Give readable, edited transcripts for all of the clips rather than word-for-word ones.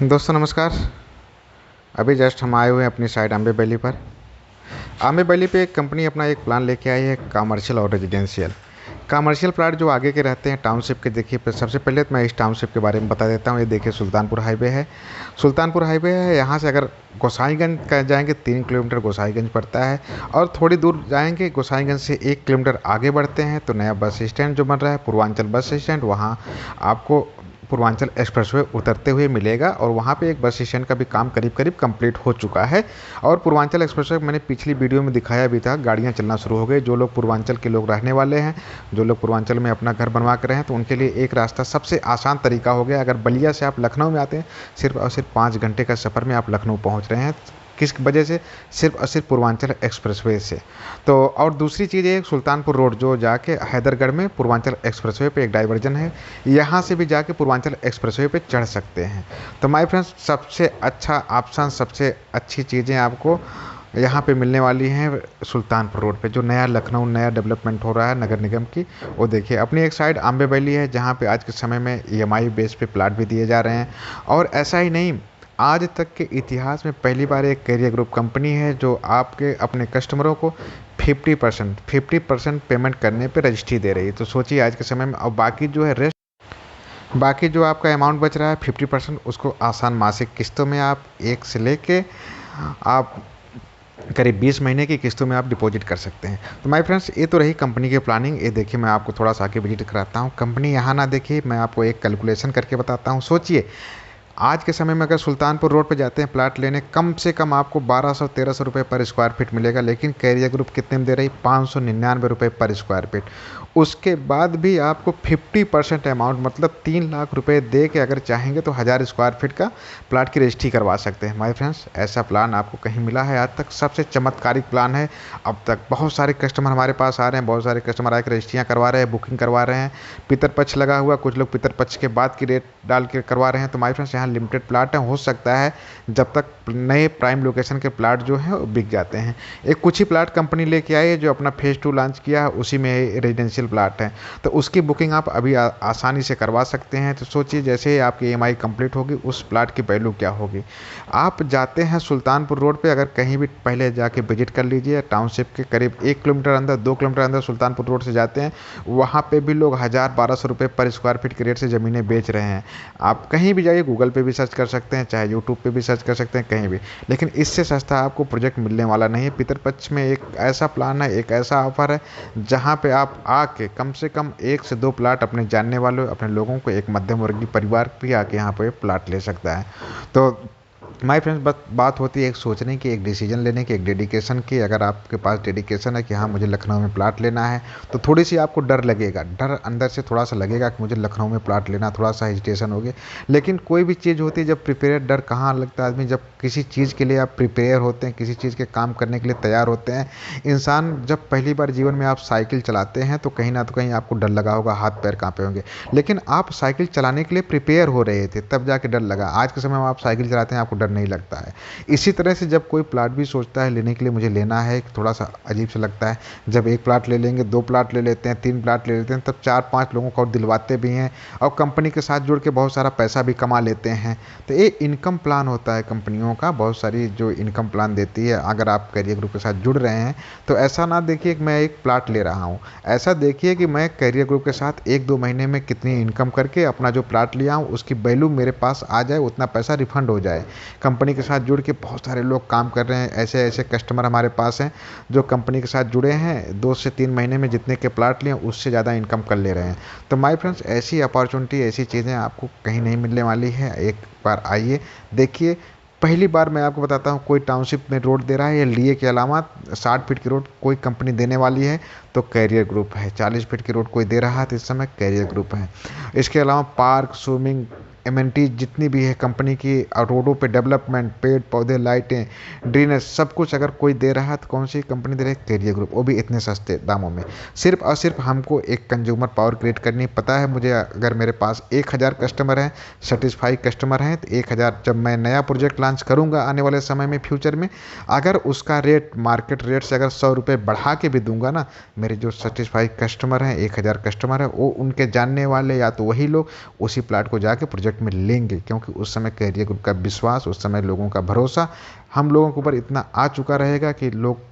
दोस्तों नमस्कार। अभी जस्ट हम आए हुए हैं अपनी साइट अम्बे वैली पर। अम्बे वैली पे एक कंपनी अपना एक प्लान लेके आई है, कमर्शियल और रेजिडेंशियल। कमर्शियल प्लाट जो आगे के रहते हैं टाउनशिप के, देखिए सबसे पहले तो मैं इस टाउनशिप के बारे में बता देता हूँ। ये देखिए सुल्तानपुर हाईवे है। सुल्तानपुर हाईवे है, यहाँ से अगर गोसाईगंज का जाएंगे 3 किलोमीटर गोसाईगंज पड़ता है, और थोड़ी दूर जाएंगे गोसाईगंज से 1 किलोमीटर आगे बढ़ते हैं तो नया बस स्टैंड जो बन रहा है पूर्वांचल बस स्टैंड, वहाँ आपको पूर्वांचल एक्सप्रेसवे उतरते हुए मिलेगा। और वहाँ पे एक बस स्टैंड का भी काम करीब करीब कंप्लीट हो चुका है। और पूर्वांचल एक्सप्रेसवे मैंने पिछली वीडियो में दिखाया भी था, गाड़ियाँ चलना शुरू हो गई। जो लोग पूर्वांचल के लोग रहने वाले हैं, जो लोग पूर्वांचल में अपना घर बनवा कर रहे हैं, तो उनके लिए एक रास्ता सबसे आसान तरीका हो गया। अगर बलिया से आप लखनऊ में आते हैं, सिर्फ और सिर्फ 5 घंटे का सफ़र में आप लखनऊ पहुँच रहे हैं। किस वजह से? सिर्फ और सिर्फ पूर्वांचल एक्सप्रेसवे से। तो और दूसरी चीज़ है सुल्तानपुर रोड जो जाके हैदरगढ़ में पूर्वांचल एक्सप्रेसवे पे एक डाइवर्जन है, यहाँ से भी जाके पूर्वांचल एक्सप्रेसवे पे चढ़ सकते हैं। तो माय फ्रेंड्स, सबसे अच्छा ऑप्शन, सबसे अच्छी चीज़ें आपको यहाँ पे मिलने वाली हैं सुल्तानपुर रोड पे। जो नया लखनऊ नया डेवलपमेंट हो रहा है नगर निगम की, वो देखिए। अपनी एक साइड अम्बे वैली है, जहाँ पे आज के समय में EMI बेस पे प्लाट भी दिए जा रहे हैं। और ऐसा ही नहीं, आज तक के इतिहास में पहली बार एक कैरियर ग्रुप कंपनी है जो आपके अपने कस्टमरों को 50% पेमेंट करने पे रजिस्ट्री दे रही है। तो सोचिए आज के समय में, और बाकी जो है रेस्ट, बाकी जो आपका अमाउंट बच रहा है 50%, उसको आसान मासिक किस्तों में आप 1 से लेके आप करीब 20 महीने की किस्तों में आप डिपॉजिट कर सकते हैं। तो माय फ्रेंड्स, ये तो रही कंपनी की प्लानिंग। ये देखिए, मैं आपको थोड़ा सा आके विजिट कराता हूँ। कंपनी यहाँ ना देखिए, मैं आपको एक कैलकुलेशन करके बताता हूँ। सोचिए आज के समय में अगर सुल्तानपुर रोड पे जाते हैं प्लाट लेने, कम से कम आपको 1200-1300 रुपये पर स्क्वायर फीट मिलेगा। लेकिन कैरियर ग्रुप कितने में दे रही? 599 रुपये पर स्क्वायर फीट। उसके बाद भी आपको 50% अमाउंट, मतलब 3 लाख रुपए दे के अगर चाहेंगे तो 1000 स्क्वायर फीट का प्लाट की रजिस्ट्री करवा सकते हैं। माय फ्रेंड्स, ऐसा प्लान आपको कहीं मिला है आज तक? सबसे चमत्कारिक प्लान है। अब तक बहुत सारे कस्टमर हमारे पास आ रहे हैं, बहुत सारे कस्टमर आकर रजिस्ट्रियाँ करवा रहे हैं, बुकिंग करवा रहे हैं। पितरपक्ष लगा हुआ, कुछ लोग पितरपक्ष के बाद की रेट डाल के करवा रहे हैं। तो माय फ्रेंड्स, यहाँ लिमिटेड प्लाट है, हो सकता है जब तक नए प्राइम लोकेशन के प्लाट जो हैं वो बिक जाते हैं। एक कुछ ही प्लाट कंपनी लेके आई है जो अपना फेज़ 2 लॉन्च किया है, उसी में रेजिडेंशियल प्लाट है। तो उसकी बुकिंग आप अभी आसानी से करवा सकते हैं। तो सोचिए जैसे ही आपकी EMI कंप्लीट होगी, उस प्लाट की वैल्यू क्या होगी। आप जाते हैं सुल्तानपुर रोड पे, अगर कहीं भी पहले जाके विजिट कर लीजिए। टाउनशिप के करीब 1 किलोमीटर अंदर, 2 किलोमीटर अंदर सुल्तानपुर रोड से जाते हैं, वहाँ पे भी लोग 1000-1200 रुपये पर स्क्वायर फीट के रेट से ज़मीनें बेच रहे हैं। आप कहीं भी जाइए, गूगल पे भी सर्च कर सकते हैं, चाहे यूट्यूब पे भी सर्च कर सकते हैं, कहीं भी। लेकिन इससे सस्ता आपको प्रोजेक्ट मिलने वाला नहीं है। पितरपक्ष में एक ऐसा प्लान है, एक ऐसा ऑफर है, जहाँ पे आप आके कम से कम 1 से 2 प्लाट अपने जानने वाले, अपने लोगों को, एक मध्यम वर्गीय परिवार भी आके यहाँ पे प्लाट ले सकता है। तो माय फ्रेंड्स, बात होती है एक सोचने की, एक डिसीजन लेने की, एक डेडिकेशन की। अगर आपके पास डेडिकेशन है कि हाँ मुझे लखनऊ में प्लाट लेना है, तो थोड़ी सी आपको डर लगेगा, डर अंदर से थोड़ा सा लगेगा कि मुझे लखनऊ में प्लाट लेना, थोड़ा सा हेजिटेशन होगी। लेकिन कोई भी चीज़ होती है जब प्रिपेयर, डर कहाँ लगता है आदमी, जब किसी चीज़ के लिए आप प्रिपेयर होते हैं, किसी चीज़ के काम करने के लिए तैयार होते हैं। इंसान जब पहली बार जीवन में आप साइकिल चलाते हैं तो कहीं ना तो कहीं आपको डर लगा होगा, हाथ पैर काँपे होंगे। लेकिन आप साइकिल चलाने के लिए प्रिपेयर हो रहे थे, तब जाके डर लगा। आज के समय में आप साइकिल चलाते हैं, आपको डर नहीं लगता है। इसी तरह से जब कोई प्लाट भी सोचता है लेने के लिए, मुझे लेना है, थोड़ा सा अजीब सा लगता है। जब 1 प्लाट ले लेंगे, 2 प्लाट ले लेते हैं, 3 प्लाट ले लेते हैं, तब 4-5 लोगों को और दिलवाते भी हैं, और कंपनी के साथ जुड़ के बहुत सारा पैसा भी कमा लेते हैं। तो ये इनकम प्लान होता है कंपनियों का, बहुत सारी जो इनकम प्लान देती है। अगर आप कैरियर ग्रुप के साथ जुड़ रहे हैं तो ऐसा ना देखिए कि मैं एक प्लाट ले रहा हूँ, ऐसा देखिए कि मैं कैरियर ग्रुप के साथ 1-2 महीने में कितनी इनकम करके अपना जो प्लाट लिया हूँ उसकी वैल्यू मेरे पास आ जाए, उतना पैसा रिफंड हो जाए। कंपनी के साथ जुड़ के बहुत सारे लोग काम कर रहे हैं। ऐसे ऐसे कस्टमर हमारे पास हैं जो कंपनी के साथ जुड़े हैं, 2 से 3 महीने में जितने के प्लाट लिए उससे ज़्यादा इनकम कर ले रहे हैं। तो माय फ्रेंड्स, ऐसी अपॉर्चुनिटी, ऐसी चीज़ें आपको कहीं नहीं मिलने वाली है। एक बार आइए, देखिए। पहली बार मैं आपको बताता हूँ, कोई टाउनशिप में रोड दे रहा है, या लिए के अलावा 60 फीट की रोड कोई कंपनी देने वाली है तो कैरियर ग्रुप है। 40 फीट की रोड कोई दे रहा है तो इस समय कैरियर ग्रुप है। इसके अलावा पार्क, स्विमिंग, एमेनिटीज जितनी भी है कंपनी की, और रोडों पे डेवलपमेंट, पेड़ पौधे, लाइटें, ड्रेनेज, सब कुछ अगर कोई दे रहा है तो कौन सी कंपनी दे रही है? कैरियर ग्रुप, वो भी इतने सस्ते दामों में। सिर्फ और सिर्फ हमको एक कंज्यूमर पावर क्रिएट करनी पता है। मुझे अगर मेरे पास 1000 कस्टमर हैं, सेटिस्फाई कस्टमर हैं, तो 1000 जब मैं नया प्रोजेक्ट लॉन्च करूँगा आने वाले समय में, फ्यूचर में, अगर उसका रेट मार्केट रेट से अगर 100 रुपये बढ़ा के भी दूंगा ना, मेरे जो सेटिस्फाई कस्टमर हैं, 1000 कस्टमर हैं, वो उनके जानने वाले या तो वही लोग उसी प्लाट को जाके प्रोजेक्ट प्रोजेक्ट में लेंगे, क्योंकि उस समय कैरियर ग्रुप का विश्वास, उस समय लोगों का भरोसा हम लोगों के ऊपर इतना आ चुका रहेगा कि लोग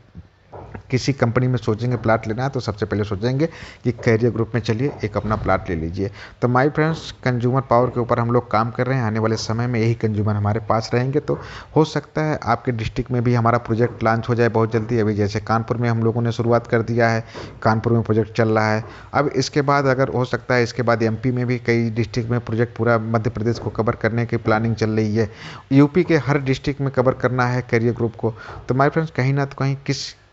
किसी कंपनी में सोचेंगे प्लाट लेना है तो सबसे पहले सोचेंगे कि कैरियर ग्रुप में चलिए एक अपना प्लाट ले लीजिए। तो माय फ्रेंड्स, कंज्यूमर पावर के ऊपर हम लोग काम कर रहे हैं। आने वाले समय में यही कंज्यूमर हमारे पास रहेंगे तो हो सकता है आपके डिस्ट्रिक्ट में भी हमारा प्रोजेक्ट लॉन्च हो जाए बहुत जल्दी। अभी जैसे कानपुर में हम लोगों ने शुरुआत कर दिया है, कानपुर में प्रोजेक्ट चल रहा है। अब इसके बाद अगर हो सकता है इसके बाद एमपी में भी कई डिस्ट्रिक्ट में प्रोजेक्ट पूरा मध्य प्रदेश को कवर करने की प्लानिंग चल रही है। यूपी के हर डिस्ट्रिक्ट में कवर करना है कैरियर ग्रुप को। तो माय फ्रेंड्स, कहीं ना तो कहीं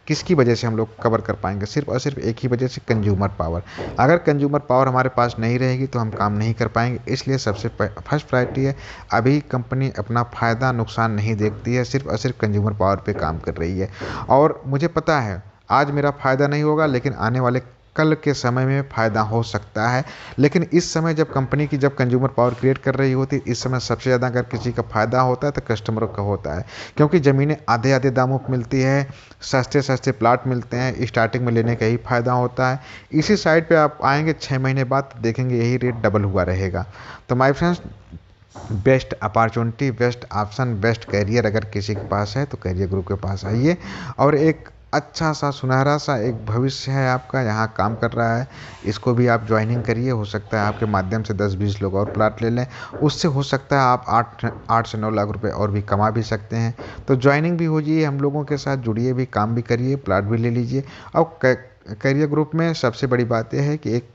किसकी वजह से हम लोग कवर कर पाएंगे? सिर्फ और सिर्फ एक ही वजह से, कंज्यूमर पावर। अगर कंज्यूमर पावर हमारे पास नहीं रहेगी तो हम काम नहीं कर पाएंगे। इसलिए सबसे फर्स्ट प्रायोरिटी है, अभी कंपनी अपना फ़ायदा नुकसान नहीं देखती है, सिर्फ और सिर्फ कंज्यूमर पावर पे काम कर रही है। और मुझे पता है आज मेरा फ़ायदा नहीं होगा, लेकिन आने वाले कल के समय में फ़ायदा हो सकता है। लेकिन इस समय जब कंपनी की जब कंज्यूमर पावर क्रिएट कर रही होती है, इस समय सबसे ज़्यादा अगर किसी का फ़ायदा होता है तो कस्टमरों का होता है, क्योंकि ज़मीनें आधे आधे दामों पर मिलती है, सस्ते सस्ते प्लाट मिलते हैं, स्टार्टिंग में लेने का ही फ़ायदा होता है। इसी साइड पे आप आएंगे 6 महीने बाद तो देखेंगे यही रेट डबल हुआ रहेगा। तो my friends, best opportunity, best option, best career अगर किसी के पास है तो कैरियर ग्रुप के पास आइए। और एक अच्छा सा सुनहरा सा एक भविष्य है आपका, यहाँ काम कर रहा है, इसको भी आप ज्वाइनिंग करिए। हो सकता है आपके माध्यम से 10-20 लोग और प्लाट ले लें, उससे हो सकता है आप 8 से 9 लाख रुपए और भी कमा भी सकते हैं। तो ज्वाइनिंग भी हो जाइए, हम लोगों के साथ जुड़िए भी, काम भी करिए, प्लाट भी ले लीजिए। और करियर ग्रुप में सबसे बड़ी बात यह है कि एक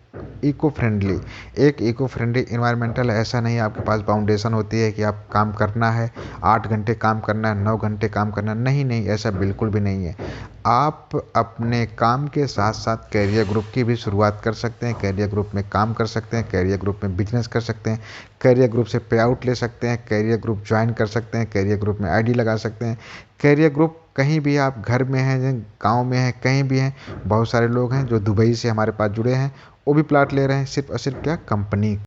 इको फ्रेंडली इन्वायरमेंटल, ऐसा नहीं आपके पास बाउंडेशन होती है कि आप काम करना है 8 घंटे काम करना है, 9 घंटे काम करना है। नहीं, ऐसा बिल्कुल भी नहीं है। आप अपने काम के साथ साथ कैरियर ग्रुप की भी शुरुआत कर सकते हैं, कैरियर ग्रुप में काम कर सकते हैं, कैरियर ग्रुप में बिजनेस कर सकते हैं, कैरियर ग्रुप से पे आउट ले सकते हैं, कैरियर ग्रुप ज्वाइन कर सकते हैं, कैरियर ग्रुप में आईडी लगा सकते हैं। कैरियर ग्रुप कहीं भी, आप घर में हैं, गांव में हैं, कहीं भी हैं। बहुत सारे लोग हैं जो दुबई से हमारे पास जुड़े हैं, वो भी प्लाट ले रहे हैं, सिर्फ और सिर्फ क्या, कंपनी